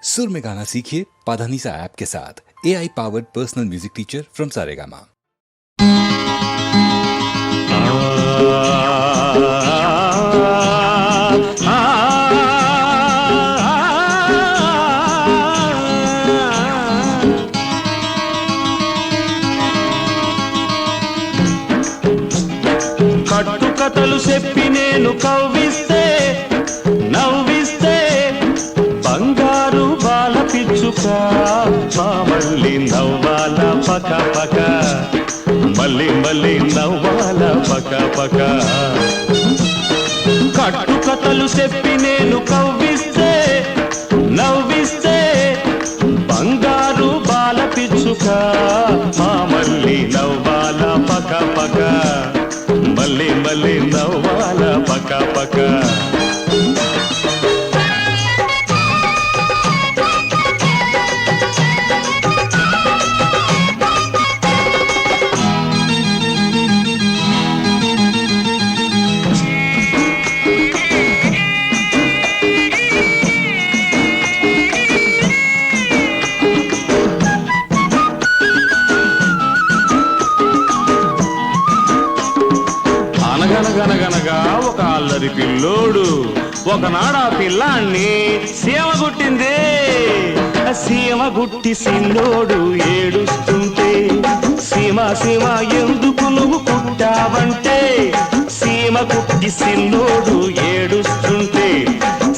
सुर में गाना सीखिए पाधानीसा ऐप के साथ। AI powered personal music teacher from Saregama. కథలు చెప్పి నేను కవ్విస్తే నవ్విస్తే బంగారు బాల పిచ్చుక మా మళ్ళీ నవ్వాల పక పక మళ్ళీ మళ్ళీ నవ్వాల పక పక కట్టు కథలు చెప్పి నేను కవ్విస్తే నవ్విస్తే బంగారు బాల పిచ్చుక మా మళ్ళీ నవ్వాల పక పక మళ్ళీ మళ్ళీ నవ్వాల పక పక అనగనగనగనగా ఒక అల్లరి పిల్లోడు ఒకనాడు ఆ పిల్లాన్ని సీమ గుట్టింది. సీమ గుట్టి సిన్నోడు ఏడుస్తుంటే సీమ సీమ ఎందుకు నువ్వు కుట్టావంటే సీమ గుట్టి సిన్నోడు ఏడుస్తుంటే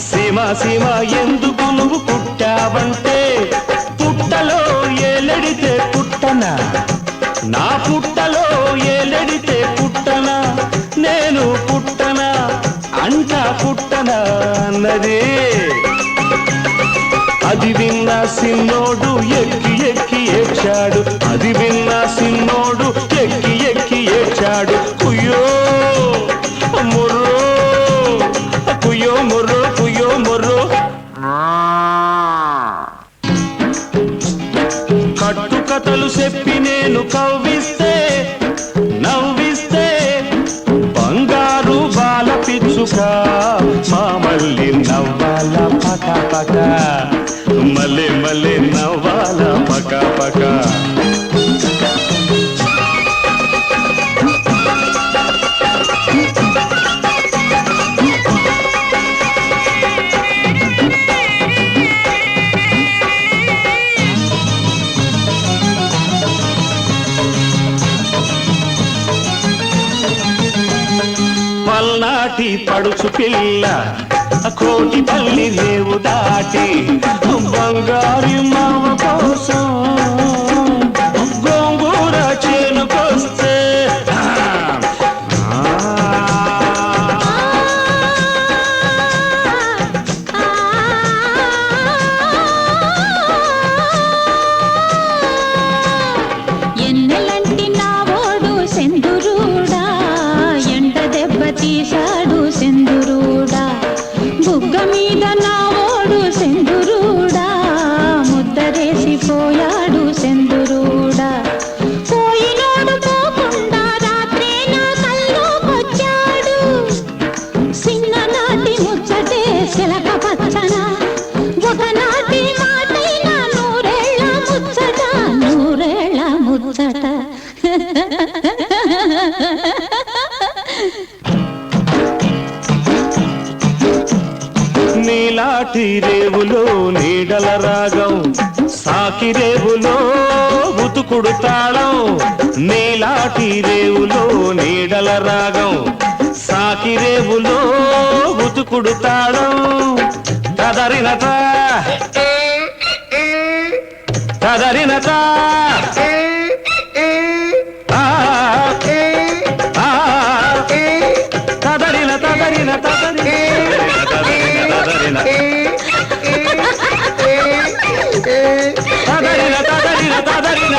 సీమ సీమ ఎందుకు నువ్వు కుట్టావంటే పుట్టలో ఏలెడితే పుట్టనా నా పుట్టలో ఏలెడితే పుట్టనా నేను పుట్టనా అంట పుట్టనా అన్నది. అది విన్న సిన్నోడు ఎక్కి ఎక్కి ఏడ్చాడు. అది విన్న సిన్నోడు ఎక్కి ఎక్కి ఏడ్చాడు. కుయ్యో ముర్రో కుయ్యో ముర్రో కుయ్యో ముర్రో. కట్టు కథలు చెప్పి నేను కవ్విస్తే నవ్విస్తే బంగారు బాల పిచ్చుక మా మళ్ళీ నవ్వాల పక పక మళ్ళీ మళ్ళీ నవ్వాల పక పక. పల్నాటి పడుచు పిల్ల కోటి పల్లి రేవు దాటి బంగారు మామ కోసం గోంగూర చేనుకొస్తే ఎన్నెలంటి నా ఓడు సెందురుడా ఎండ దెబ్బ తీశాడు సెందురుడా బుగ్గ మీద నా ఓడు సెందురుడా ముద్దరేసిపోయాడు సెందురుడా. పోయినోడు పోకుండా రాత్రే నా కల్లోకొచ్చాడు. చిన్ననాటి ముచ్చటే చిలక పచ్చన ఒకనాటి మాటైనా నూరేళ్ళ ముచ్చట నూరేళ్ళ ముచ్చట. నీలాటి రేవులో నీడల రాగం సాకి రేవులో ఉతుకుడు తాళం. నీలాటి రేవులో నీడల రాగం సాకి రేవులో ఉతుకుడు తాళం. తదరినత తదరినత తదరిన తదరిన తదరిన తదరిన తదరిన తదరిన తదరిన